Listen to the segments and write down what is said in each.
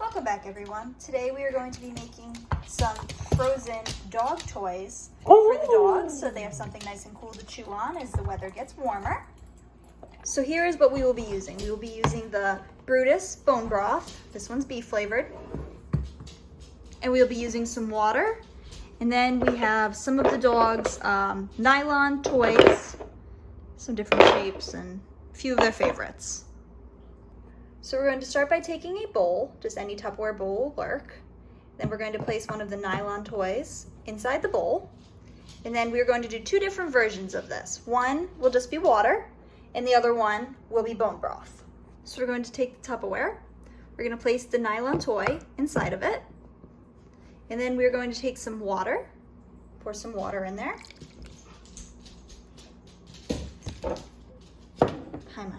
Welcome back, everyone. Today we are going to be making some frozen dog toys for the dogs so they have something nice and cool to chew on as the weather gets warmer. So here is what we will be using. We will be using the Brutus bone broth. This one's beef flavored. And we'll be using some water. And then we have some of the dogs' nylon toys, some different shapes and a few of their favorites. So we're going to start by taking a bowl, just any Tupperware bowl will work. Then we're going to place one of the nylon toys inside the bowl. And then we're going to do two different versions of this. One will just be water, and the other one will be bone broth. So we're going to take the Tupperware, we're going to place the nylon toy inside of it, and then we're going to take some water, pour some water in there. Hi, Maya.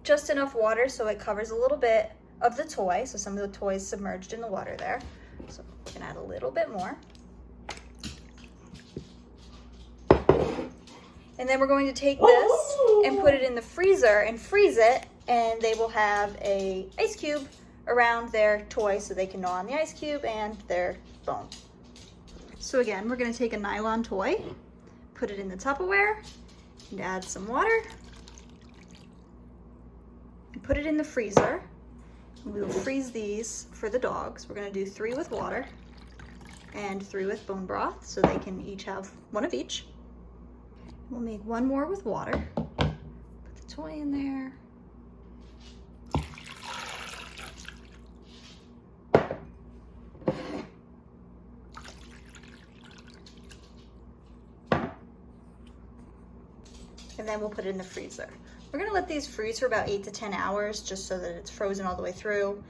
Just enough water so it covers a little bit of the toy, so some of the toy is submerged in the water there. So we can add a little bit more. And then we're going to take this and put it in the freezer and freeze it, and they will have a ice cube around their toy so they can gnaw on the ice cube and their bone. So again, we're going to take a nylon toy, put it in the Tupperware, and add some water. Put it in the freezer. We will freeze these for the dogs. We're going to do 3 with water and 3 with bone broth so they can each have one of each. We'll make one more with water. Put the toy in there. And then we'll put it in the freezer. We're gonna let these freeze for about 8 to 10 hours just so that it's frozen all the way through.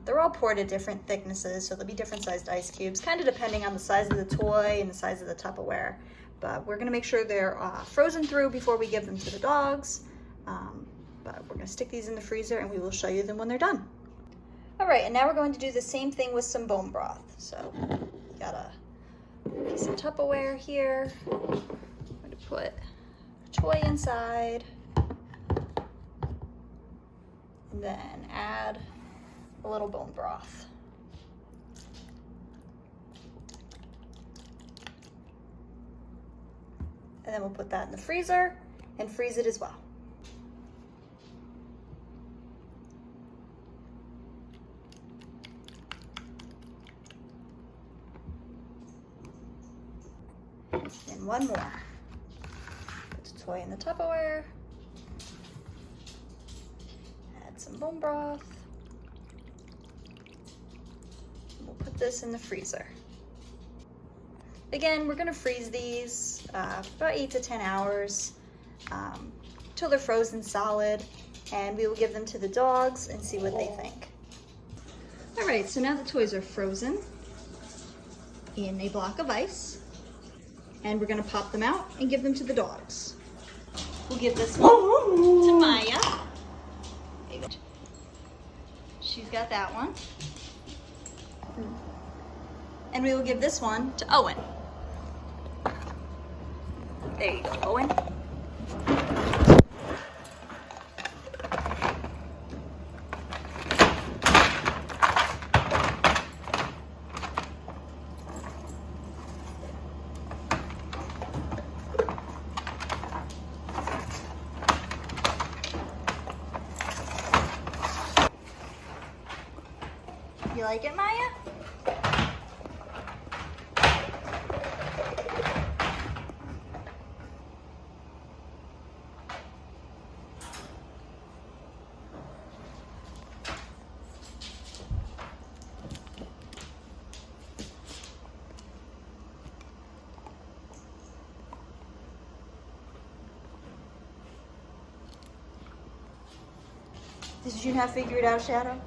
They're all poured at different thicknesses, so there'll be different sized ice cubes, kind of depending on the size of the toy and the size of the Tupperware. But we're gonna make sure they're frozen through before we give them to the dogs. But we're gonna stick these in the freezer and we will show you them when they're done. All right, and now we're going to do the same thing with some bone broth. So we got a piece of Tupperware here. I'm going to put a toy inside. And then add a little bone broth. And then we'll put that in the freezer and freeze it as well. And one more. Put the toy in the Tupperware. Some bone broth. We'll put this in the freezer. Again, we're gonna freeze these for about 8 to 10 hours till they're frozen solid, and we will give them to the dogs and see what they think. All right, so now the toys are frozen in a block of ice, and we're gonna pop them out and give them to the dogs. We'll give this one to Maya. She's got that one. And we will give this one to Owen. There you go, Owen. You like it, Maya? Did you not figure it out, Shadow?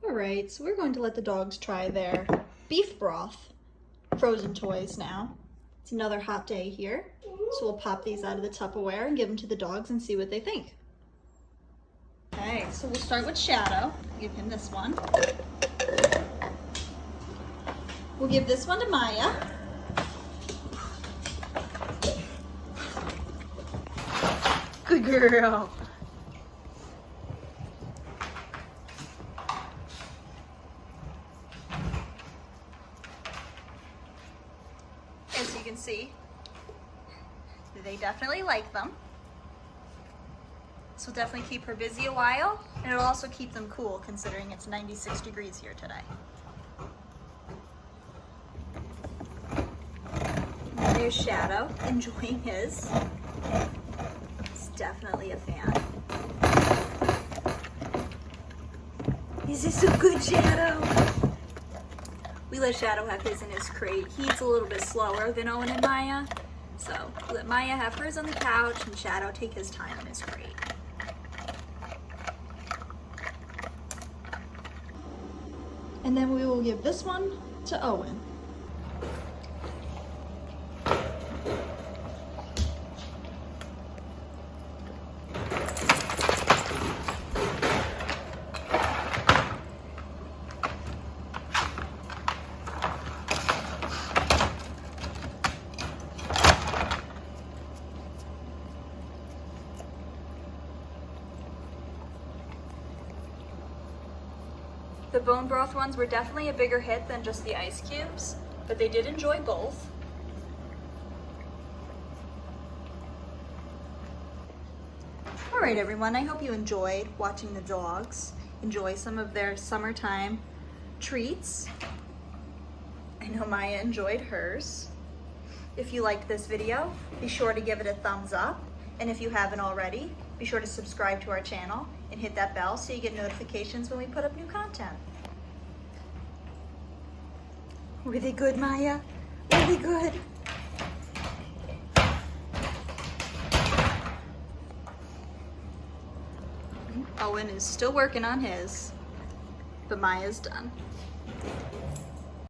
All right, so we're going to let the dogs try their beef broth frozen toys now. It's another hot day here, so we'll pop these out of the Tupperware and give them to the dogs and see what they think. Okay, so we'll start with Shadow. Give him this one. We'll give this one to Maya. Good girl. can see, they definitely like them. This will definitely keep her busy a while, and it'll also keep them cool considering it's 96 degrees here today. And there's Shadow enjoying his. He's definitely a fan. Is this a good Shadow? We let Shadow have his in his crate. He's a little bit slower than Owen and Maya. So we let Maya have hers on the couch and Shadow take his time in his crate. And then we will give this one to Owen. The bone broth ones were definitely a bigger hit than just the ice cubes, but they did enjoy both. All right, everyone, I hope you enjoyed watching the dogs enjoy some of their summertime treats. I know Maya enjoyed hers. If you liked this video, be sure to give it a thumbs up. And if you haven't already, be sure to subscribe to our channel and hit that bell so you get notifications when we put up new content. Were they good, Maya? Were they good? Owen is still working on his, but Maya's done.